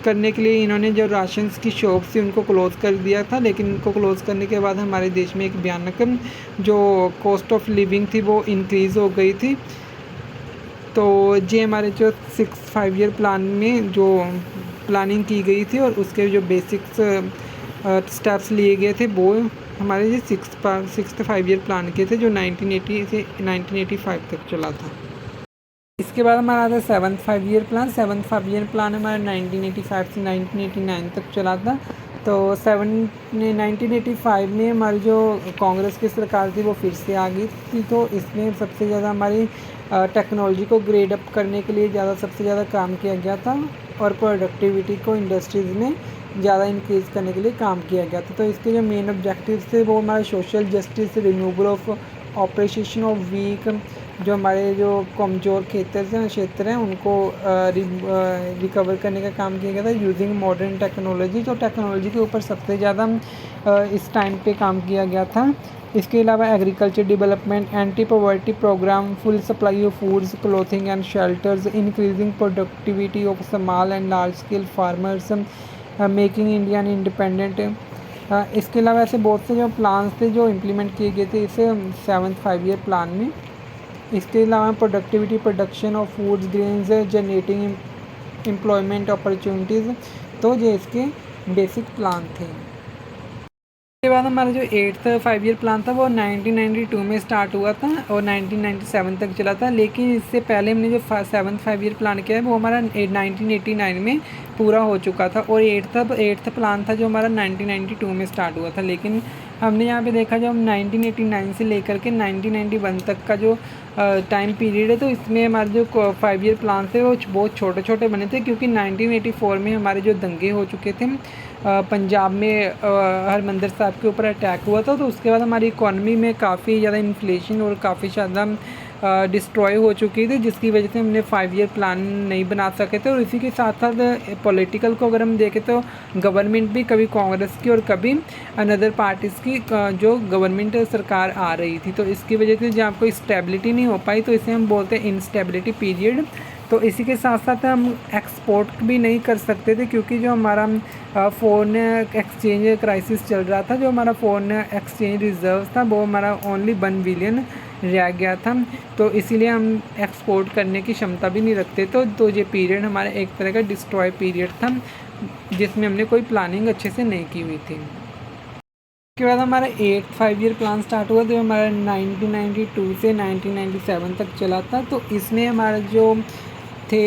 करने के लिए इन्होंने जो राशंस की शॉप्स थी उनको क्लोज़ कर दिया था, लेकिन इनको क्लोज़ करने के बाद हमारे देश में एक भयानक जो कॉस्ट ऑफ लिविंग थी वो इंक्रीज़ हो गई थी। तो ये हमारे जो 6th 5 ईयर प्लान में जो प्लानिंग की गई थी, और उसके जो बेसिक्स स्टेप्स लिए गए थे, वो हमारे जो 6th 5 ईयर प्लान के थे, जो 1980 से 1985 तक चला था। इसके बाद हमारा आता है 7th 5 year plan. 7th 5 year plan हमारा 1985 से 1989 तक चला था। तो 1985 में हमारी जो कांग्रेस की सरकार थी वो फिर से आ गई थी, तो इसमें सबसे ज़्यादा हमारी टेक्नोलॉजी को ग्रेड अप करने के लिए सबसे ज़्यादा काम किया गया था, और प्रोडक्टिविटी को इंडस्ट्रीज़ में ज़्यादा इंक्रीज़ करने के लिए काम किया गया था। तो इसके जो मेन ऑब्जेक्टिव्स थे वो हमारा social justice, removal of oppression of weak, जो हमारे जो कमज़ोर क्षेत्र हैं उनको रिकवर करने का काम किया गया था यूजिंग मॉडर्न टेक्नोलॉजी। तो टेक्नोलॉजी के ऊपर सबसे ज़्यादा इस टाइम पे काम किया गया था। इसके अलावा agriculture development, anti poverty programme, full supply of foods, clothing and shelters, increasing productivity of small and large scale farmers, making India independent. इसके अलावा ऐसे बहुत से जो प्लान्स थे जो इम्प्लीमेंट किए गए थे इस 7th 5 ईयर प्लान में। इसके अलावा productivity, production of foods, grains, generating employment opportunities, तो ये इसके बेसिक प्लान थे। उसके बाद हमारा जो 8th 5 ईयर प्लान था वो 1992 में स्टार्ट हुआ था और 1997 तक चला था। लेकिन इससे पहले हमने जो 7th 5 ईयर प्लान किया है वो हमारा 1989 में पूरा हो चुका था। और 8th प्लान था जो हमारा 1992 में स्टार्ट हुआ था। लेकिन हमने यहाँ पे देखा, जब हम 1989 से लेकर के 1991 तक का जो टाइम पीरियड है, तो इसमें हमारे जो 5 ईयर प्लान थे वो बहुत छोटे छोटे बने थे, क्योंकि 1984 में हमारे जो दंगे हो चुके थे पंजाब में, हरमंदिर साहब के ऊपर अटैक हुआ था। तो उसके बाद हमारी इकॉनमी में काफ़ी ज़्यादा इन्फ्लेशन और काफ़ी ज़्यादा डिस्ट्रॉय हो चुकी थी, जिसकी वजह से हमने 5 ईयर प्लान नहीं बना सके थे। और इसी के साथ साथ पॉलिटिकल को अगर हम देखें तो गवर्नमेंट भी कभी कांग्रेस की और कभी अनदर पार्टीज़ की जो गवर्नमेंट सरकार आ रही थी, तो इसकी वजह से जहाँ कोई स्टेबिलिटी नहीं हो पाई, तो इसे हम बोलते हैं इनस्टेबिलिटी पीरियड। तो इसी के साथ साथ हम एक्सपोर्ट भी नहीं कर सकते थे, क्योंकि जो हमारा फ़ोन एक्सचेंज क्राइसिस चल रहा था, जो हमारा फ़ोन एक्सचेंज रिज़र्व था वो हमारा ओनली 1 बिलियन रह गया था। तो इसीलिए हम एक्सपोर्ट करने की क्षमता भी नहीं रखते। तो ये पीरियड हमारा एक तरह का डिस्ट्रॉय पीरियड था, जिसमें हमने कोई प्लानिंग अच्छे से नहीं की हुई थी। उसके बाद हमारा 8th 5 ईयर प्लान स्टार्ट हुआ, जो हमारा 1992 से 1997 तक चला था। तो इसमें हमारा जो थे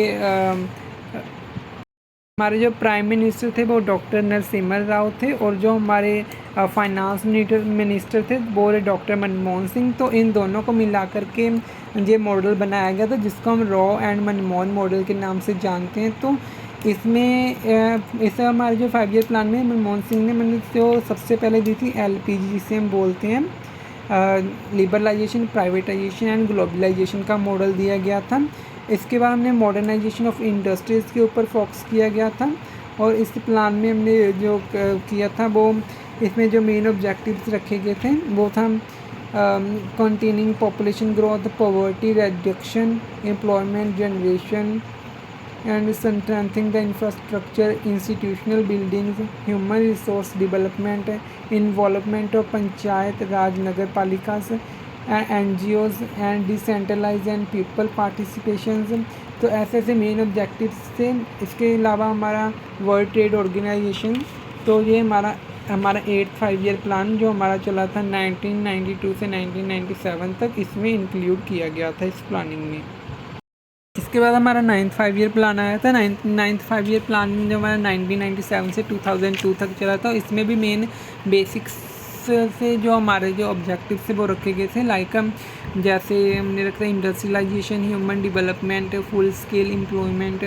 हमारे जो प्राइम मिनिस्टर थे वो डॉक्टर नरसिम्हा राव थे, और जो हमारे फाइनेंस मिनिस्टर थे वो डॉक्टर मनमोहन सिंह। तो इन दोनों को मिला करके ये मॉडल बनाया गया था, जिसको हम रॉ एंड मनमोहन मॉडल के नाम से जानते हैं। तो इसमें इसे हमारे जो 5 ईयर प्लान में मनमोहन सिंह ने मैंने जो सबसे पहले दी थी LPG, जिसे हम बोलते हैं लिबरलाइजेशन, प्राइवेटाइजेशन एंड ग्लोबलाइजेशन का मॉडल दिया गया था। इसके बाद हमने मॉडर्नाइजेशन ऑफ इंडस्ट्रीज़ के ऊपर फोकस किया गया था। और इस प्लान में हमने जो किया था वो, इसमें जो मेन ऑब्जेक्टिव्स रखे गए थे वो था containing population growth, poverty reduction, employment generation and strengthening the infrastructure, institutional buildings, human resource development, involvement of panchayat raj nagar palikas, NGOs and decentralise and people participations. तो ऐसे ऐसे मेन ऑब्जेक्टिव्स थे। इसके अलावा हमारा वर्ल्ड ट्रेड ऑर्गेनाइजेशन, तो ये हमारा 8th 5 ईयर प्लान जो हमारा चला था 1992 से 1997 तक, इसमें इंक्लूड किया गया था इस प्लानिंग में। इसके बाद हमारा 9th 5 ईयर प्लान आया था। 9th 5 ईयर प्लान जो हमारा 1997 से 2002 तक चला था, इसमें भी मेन बेसिक्स से जो हमारे जो ऑब्जेक्टिव थे वो रखे गए थे। लाइक जैसे हमने रखा industrialisation, human development, full scale employment,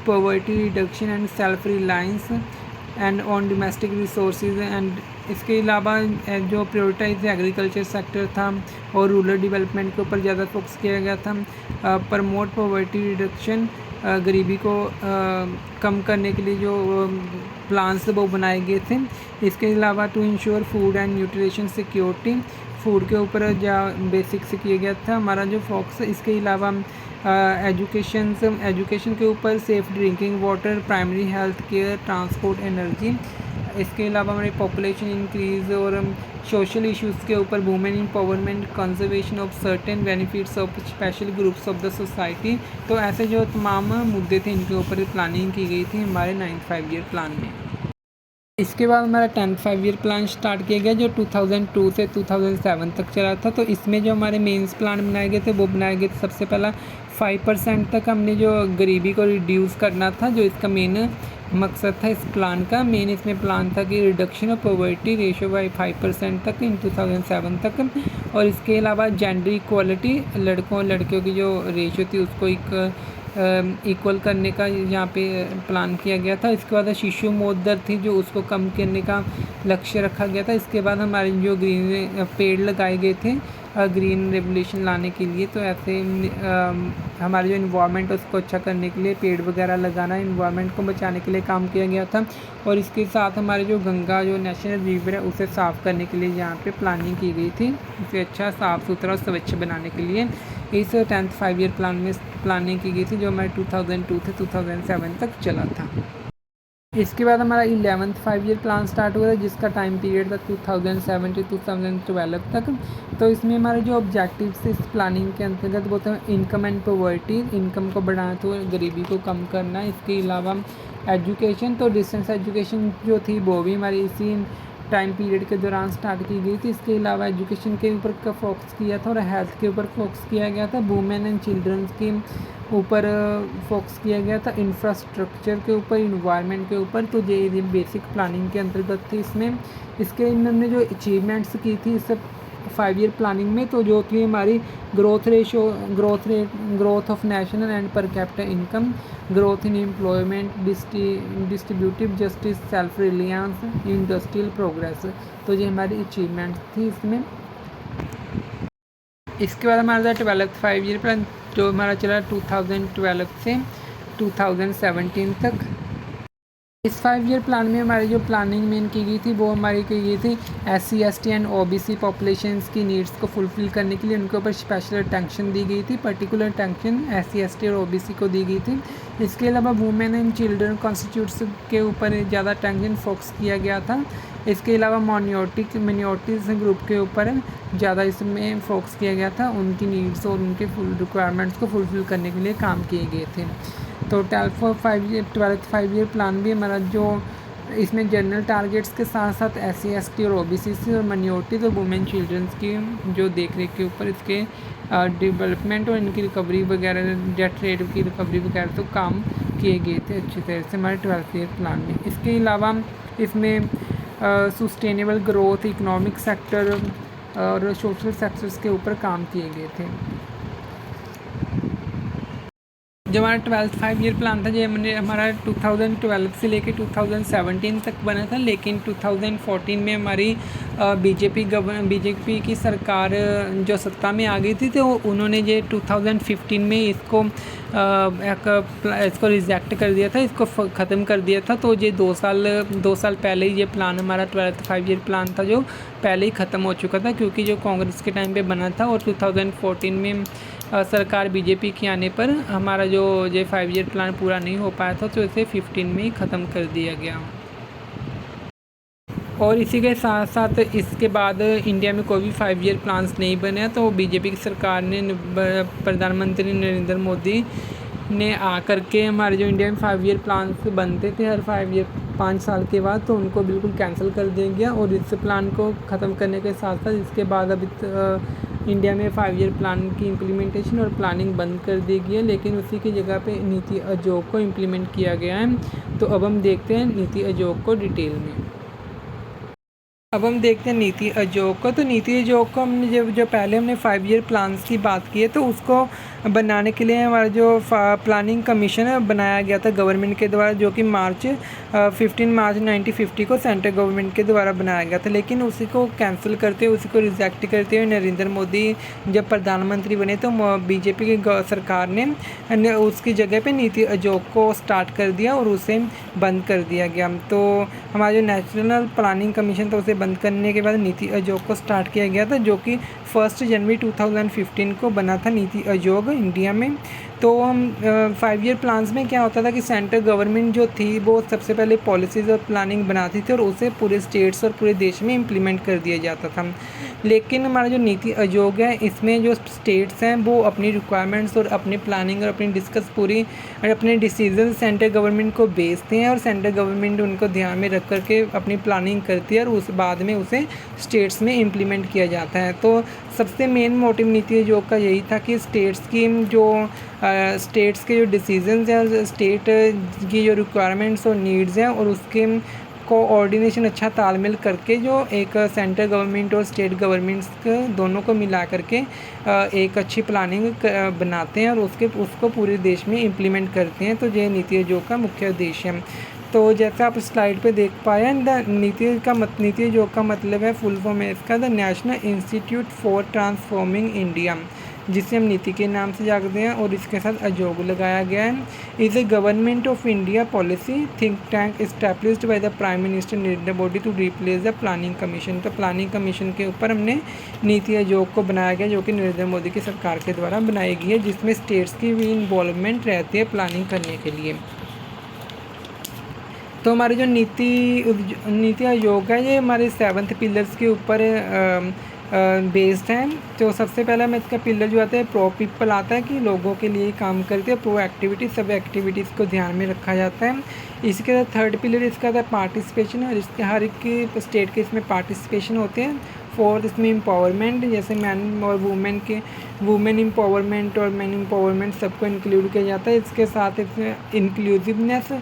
poverty reduction and self reliance and on domestic resources. And इसके अलावा जो प्रायोरिटाइज एग्रीकल्चर सेक्टर था और रूरल डेवलपमेंट के ऊपर ज़्यादा फोकस किया गया था। प्रमोट पॉवर्टी रिडक्शन, गरीबी को कम करने के लिए जो प्लान्स वो बनाए गए थे। इसके अलावा to ensure food and nutrition security, food के ऊपर बेसिक से किया गया था हमारा जो फोकस। इसके अलावा एजुकेशन के ऊपर, safe drinking water, primary health care, transport, energy. इसके अलावा हमारी पॉपुलेशन इंक्रीज़ और सोशल इश्यूज़ के ऊपर, women empowerment, conservation of certain benefits of special groups of the society. तो ऐसे जो तमाम मुद्दे थे इनके ऊपर प्लानिंग की गई थी हमारे 9th 5 ईयर प्लान में। इसके बाद हमारा 10th 5 ईयर प्लान स्टार्ट किया गया, जो 2002 से 2007 तक चला था। तो इसमें जो हमारे मेंस प्लान बनाए गए थे वो बनाए गए थे, सबसे पहला 5% तक हमने जो गरीबी को रिड्यूस करना था, जो इसका मेन मकसद था इस प्लान का। मेन इसमें प्लान था कि reduction of poverty ratio by 5% तक इन 2007 तक। और इसके अलावा जेंडर इक्वालिटी, लड़कों और लड़कियों की जो रेशो थी उसको इक्वल करने का यहाँ पे प्लान किया गया था। इसके बाद शिशु मौत दर थी जो उसको कम करने का लक्ष्य रखा गया था। इसके बाद हमारे जो ग्रीन पेड़ लगाए गए थे ग्रीन रेवोल्यूशन लाने के लिए। तो ऐसे हमारे जो इन्वायरमेंट है उसको अच्छा करने के लिए पेड़ वगैरह लगाना, इन्वायरमेंट को बचाने के लिए काम किया गया था। और इसके साथ हमारे जो गंगा जो नेशनल रिवर है उसे साफ़ करने के लिए यहाँ पे प्लानिंग की गई थी, उसे अच्छा साफ़ सुथरा और स्वच्छ बनाने के लिए इस 10th 5 ईयर प्लान में प्लानिंग की गई थी, जो हमारे 2002 से 2007 तक चला था। इसके बाद हमारा 11th 5 ईयर प्लान स्टार्ट हुआ था, जिसका टाइम पीरियड था 2007 से 2012 तक। तो इसमें हमारे जो ऑब्जेक्टिव्स थे इस प्लानिंग के अंतर्गत वो था इनकम एंड पॉवर्टी, इनकम को बढ़ाना तो गरीबी को कम करना। इसके अलावा एजुकेशन, तो डिस्टेंस एजुकेशन जो थी वो भी हमारी इसी टाइम पीरियड के दौरान स्टार्ट की गई थी। इसके अलावा एजुकेशन के ऊपर का फोकस किया था और हेल्थ के ऊपर फोकस किया गया था। वुमेन एंड चिल्ड्रंस के ऊपर फोकस किया गया था। इंफ्रास्ट्रक्चर के ऊपर, इन्वायरमेंट के ऊपर। तो ये बेसिक प्लानिंग के अंतर्गत थी इसमें। इसके इन्होंने जो अचीवमेंट्स की थी इस 5 ईयर प्लानिंग में, तो जो थी हमारी growth of national and per capita income, growth in employment, distributive justice, self reliance, industrial progress. तो ये हमारी अचीवमेंट्स थी इसमें। इसके बाद हमारा 12th 5 ईयर प्लान जो हमारा चला 2012 से 2017 तक। इस 5 ईयर प्लान में हमारी जो प्लानिंग मेन की गई थी वो हमारी की गई थी SC ST and OBC populations की नीड्स को फुलफ़िल करने के लिए उनके ऊपर स्पेशल अटेंशन दी गई थी। पर्टिकुलर अटेंशन SC ST और OBC को दी गई थी। इसके अलावा वुमेन एंड चिल्ड्रन कॉन्स्टिट्यूट्स के ऊपर ज़्यादा अटेंशन फोकस किया गया था। इसके अलावा मिनोरिटीज़ ग्रुप के ऊपर ज़्यादा इसमें फोकस किया गया था। उनकी नीड्स और उनके रिक्वायरमेंट्स को फुलफ़िल करने के लिए काम किए गए थे। तो 12th 5 ईयर प्लान भी हमारा जो इसमें जनरल टारगेट्स के साथ साथ SC ST और OBC और माइनॉरिटीज़ और वुमेन चिल्ड्रंस की जो देख रेख के ऊपर इसके डेवलपमेंट और इनकी रिकवरी वगैरह, डेथ रेट की रिकवरी वगैरह तो काम किए गए थे अच्छी तरह से हमारे 12th ईयर प्लान में। इसके अलावा इसमें सस्टेनेबल ग्रोथ, इकोनॉमिक सेक्टर और सोशल सेक्टर्स के ऊपर काम किए गए थे। जो हमारा 12th 5 ईयर प्लान था, जो हमारा 2012 से लेके 2017 तक बना था, लेकिन 2014 में हमारी बीजेपी की सरकार जो सत्ता में आ गई थी, तो उन्होंने ये 2015 में इसको रिजेक्ट कर दिया था, इसको ख़त्म कर दिया था। तो ये 2 साल पहले ही ये प्लान हमारा 12th 5 ईयर प्लान था जो पहले ही ख़त्म हो चुका था, क्योंकि जो कांग्रेस के टाइम पे बना था और 2014 में सरकार बीजेपी के आने पर हमारा जो ये 5 ईयर प्लान पूरा नहीं हो पाया था, तो इसे 15 में ही ख़त्म कर दिया गया। और इसी के साथ साथ इसके बाद इंडिया में कोई भी 5 ईयर प्लान्स नहीं बने, तो बीजेपी की सरकार ने प्रधानमंत्री नरेंद्र मोदी ने आकर के हमारे जो इंडिया में 5 ईयर प्लान्स बनते थे हर 5 साल के बाद, तो उनको बिल्कुल कैंसिल कर दिया गया। और इस प्लान को ख़त्म करने के साथ साथ इसके बाद अभी इंडिया में 5 ईयर प्लान की इम्प्लीमेंटेशन और प्लानिंग बंद कर दी गई है, लेकिन उसी की जगह पे नीति आयोग को इम्प्लीमेंट किया गया है। तो अब हम देखते हैं नीति आयोग को डिटेल में। अब हम देखते हैं नीति आयोग को। तो नीति आयोग को हमने जो पहले हमने 5 ईयर प्लान्स की बात की है, तो उसको बनाने के लिए हमारा जो प्लानिंग कमीशन है बनाया गया था गवर्नमेंट के द्वारा, जो कि 15 मार्च 1950 को सेंट्रल गवर्नमेंट के द्वारा बनाया गया था। लेकिन उसी को कैंसिल करते हुए, उसी को रिजेक्ट करते हुए नरेंद्र मोदी जब प्रधानमंत्री बने, तो बीजेपी की सरकार ने उसकी जगह पे नीति आयोग को स्टार्ट कर दिया और उसे बंद कर दिया गया। तो हमारा जो नेशनल प्लानिंग कमीशन था उसे बंद करने के बाद नीति आयोग को स्टार्ट किया गया था, जो कि 1 जनवरी 2015 को बना था नीति आयोग इंडिया में। तो हम 5 ईयर प्लान्स में क्या होता था कि सेंट्रल गवर्नमेंट जो थी वो सबसे पहले पॉलिसीज़ और प्लानिंग बनाती थी और उसे पूरे स्टेट्स और पूरे देश में इम्प्लीमेंट कर दिया जाता था। लेकिन हमारा जो नीति आयोग है, इसमें जो स्टेट्स हैं वो अपनी रिक्वायरमेंट्स और अपनी प्लानिंग और अपने डिसीजन सेंट्रल गवर्नमेंट को भेजते हैं और सेंट्रल गवर्नमेंट उनको ध्यान में रख करके अपनी प्लानिंग करती है और उस बाद में उसे स्टेट्स में इम्प्लीमेंट किया जाता है। तो सबसे मेन मोटिव नीति आयोग का यही था कि स्टेट्स के जो डिसीजंस हैं और स्टेट की जो रिक्वायरमेंट्स और नीड्स हैं और उसके कोऑर्डिनेशन अच्छा तालमेल करके जो एक सेंट्रल गवर्नमेंट और स्टेट गवर्नमेंट्स दोनों को मिला करके एक अच्छी प्लानिंग बनाते हैं और उसको पूरे देश में इम्प्लीमेंट करते हैं। तो ये नीति आयोग का मुख्य उद्देश्य है। तो जैसे आप स्लाइड पे देख पाए, नीति आयोग का मतलब है, फुल फॉर्म है इसका the national institute for transforming India, जिसे हम नीति के नाम से जानते हैं और इसके साथ आयोग लगाया गया है। Is a government of India policy think tank established by the prime minister Narendra Modi to replace the planning commission. तो प्लानिंग कमीशन के ऊपर हमने नीति आयोग को बनाया गया, जो कि नरेंद्र मोदी की सरकार के द्वारा बनाई गई है, जिसमें स्टेट्स की भी इन्वॉल्वमेंट रहती है प्लानिंग करने के लिए। तो हमारे जो नीति आयोग है, ये हमारे 7th पिलर्स के ऊपर बेस्ड हैं। तो सबसे पहला में इसका पिलर जो आता है प्रो पीपल आता है, कि लोगों के लिए काम करते हैं। प्रो एक्टिविटी, सब एक्टिविटीज़ को ध्यान में रखा जाता है। इसके बाद थर्ड पिलर इसका था पार्टिसिपेशन, और इसके हर एक के स्टेट के इसमें पार्टिसिपेशन होते हैं। फोर्थ इसमें एम्पावरमेंट, जैसे मैन और वुमेन के वुमेन एम्पावरमेंट और मैन एम्पावरमेंट सबको इंक्लूड किया जाता है। इसके साथ इसमें इंक्लूसिवनेस,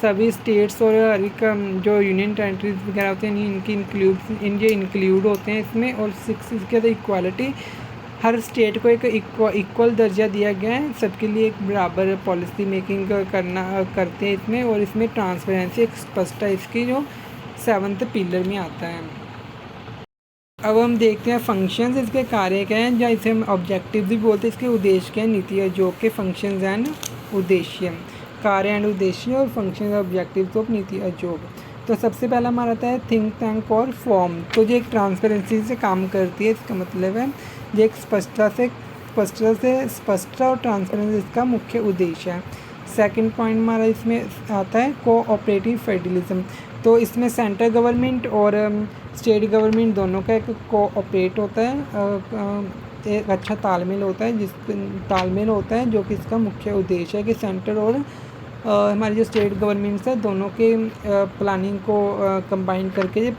सभी स्टेट्स और हर एक जो यूनियन टेरिटरीज वगैरह होते हैं इनके इंक्लूड होते हैं इसमें। और सिक्स इसके बाद इक्वालिटी, हर स्टेट को एक इक्वल दर्जा दिया गया है, सबके लिए एक बराबर पॉलिसी मेकिंग करते हैं इसमें। और इसमें ट्रांसपेरेंसी एक स्पष्टता इसकी जो 7th पिलर में आता है। अब हम देखते हैं फंक्शंस, इसके कार्य क्या हैं, या इसे हम ऑब्जेक्टिव भी बोलते हैं। इसके उद्देश्य क्या है, नीति आयोग के फंक्शंस एंड उद्देश्य, कार्य एंड उद्देश्य और function objective of NITI Aayog. तो सबसे पहला हमारा आता है थिंक टैंक और फॉर्म। तो जो एक ट्रांसपेरेंसी से काम करती है, इसका मतलब है ये एक स्पष्टता और ट्रांसपेरेंसी इसका मुख्य उद्देश्य है। सेकंड पॉइंट हमारा इसमें आता है कोऑपरेटिव फेडरलिज्म। तो इसमें सेंट्रल गवर्नमेंट और स्टेट गवर्नमेंट दोनों का एक कोऑपरेट होता है, एक अच्छा तालमेल होता है जो कि इसका मुख्य उद्देश्य है कि सेंटर और हमारी जो स्टेट गवर्नमेंट्स है दोनों के प्लानिंग को कंबाइन करके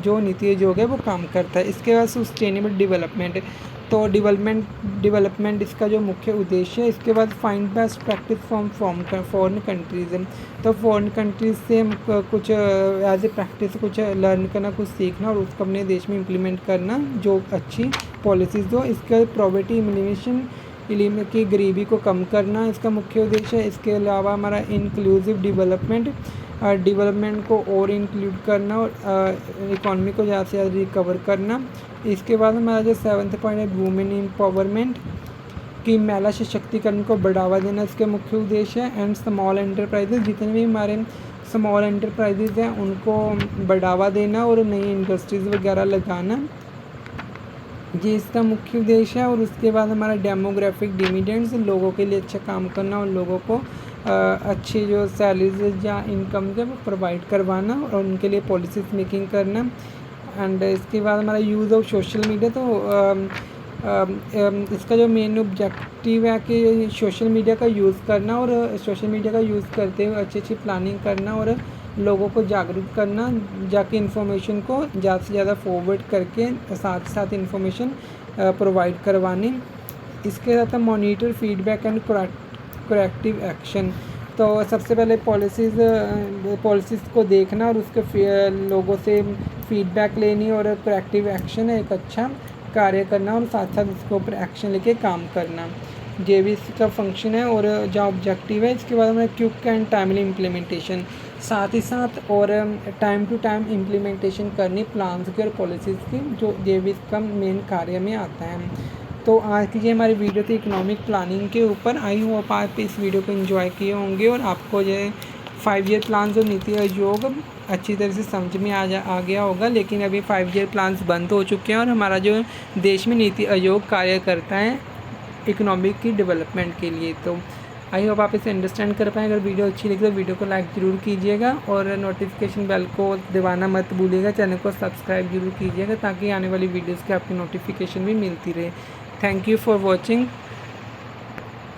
जो नीति आयोग है वो काम करता है। इसके बाद सस्टेनेबल डेवलपमेंट, तो डेवलपमेंट इसका जो मुख्य उद्देश्य है। इसके बाद find best practice from foreign countries, तो फॉरेन कंट्रीज़ से हम कुछ एज ए प्रैक्टिस कुछ लर्न करना, कुछ सीखना और उसको अपने देश में इम्प्लीमेंट करना जो अच्छी पॉलिसीज़ हो। इसके प्रॉवर्टी एलिमिनेशन की गरीबी को कम करना इसका मुख्य उद्देश्य है। इसके अलावा हमारा इंक्लूसिव डेवलपमेंट को और इंक्लूड करना और इकॉनमी को ज़्यादा से ज़्यादा रिकवर करना। इसके बाद हमारा जो 7th पॉइंट है वुमेन एम्पावरमेंट की महिला सशक्तिकरण को बढ़ावा देना इसके मुख्य उद्देश्य है। एंड स्मॉल एंटरप्राइजेज, जितने भी हमारे स्मॉल एंटरप्राइजेज हैं उनको बढ़ावा देना और नई इंडस्ट्रीज़ वगैरह लगाना, ये इसका मुख्य उद्देश्य है। और उसके बाद हमारा डेमोग्राफिक डिविडेंड्स, लोगों के लिए अच्छा काम करना और लोगों को अच्छी जो सैलरीज या इनकम है वो प्रोवाइड करवाना और उनके लिए पॉलिसीज मेकिंग करना। एंड इसके बाद हमारा यूज़ ऑफ सोशल मीडिया, तो इसका जो मेन ऑब्जेक्टिव है कि सोशल मीडिया का यूज़ करना और सोशल मीडिया का यूज़ करते हुए अच्छी अच्छी करना और लोगों को जागरूक करना, जाके इन्फॉर्मेशन को ज़्यादा से ज़्यादा फॉरवर्ड करके साथ साथ इन्फॉर्मेशन प्रोवाइड करवानी। इसके साथ monitor feedback and corrective action, तो सबसे पहले पॉलिसीज़ को देखना और उसके लोगों से फीडबैक लेनी और करेक्टिव एक्शन एक अच्छा कार्य करना और साथ साथ इसके ऊपर एक्शन लेके काम करना, ये भी इसका फंक्शन है और जो ऑब्जेक्टिव है। इसके बाद हमें क्विक एंड टाइमली इम्प्लीमेंटेशन, साथ ही साथ और टाइम टू टाइम इम्प्लीमेंटेशन करनी प्लान्स की और पॉलिसीज़ की, जो ये भी इसका मेन कार्य में आता है। तो आज की ये हमारी वीडियो थी इकोनॉमिक प्लानिंग के ऊपर। आई होप आप इस वीडियो को एंजॉय किए होंगे और आपको जो 5 ईयर प्लान्स और नीति आयोग अच्छी तरह से समझ में आ गया होगा। लेकिन अभी 5 ईयर प्लान्स बंद हो चुके हैं और हमारा जो देश में नीति आयोग कार्य करता है इकोनॉमिक की डेवलपमेंट के लिए। तो आई होप आप इसे अंडरस्टैंड कर पाएँ। अगर वीडियो अच्छी लगी तो वीडियो को लाइक ज़रूर कीजिएगा और नोटिफिकेशन बेल को दबाना मत भूलिएगा, चैनल को सब्सक्राइब जरूर कीजिएगा ताकि आने वाली वीडियोज़ की आपकी नोटिफिकेशन भी मिलती रहे। Thank you for watching.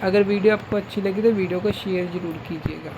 अगर वीडियो आपको अच्छी लगी तो वीडियो को शेयर ज़रूर कीजिएगा।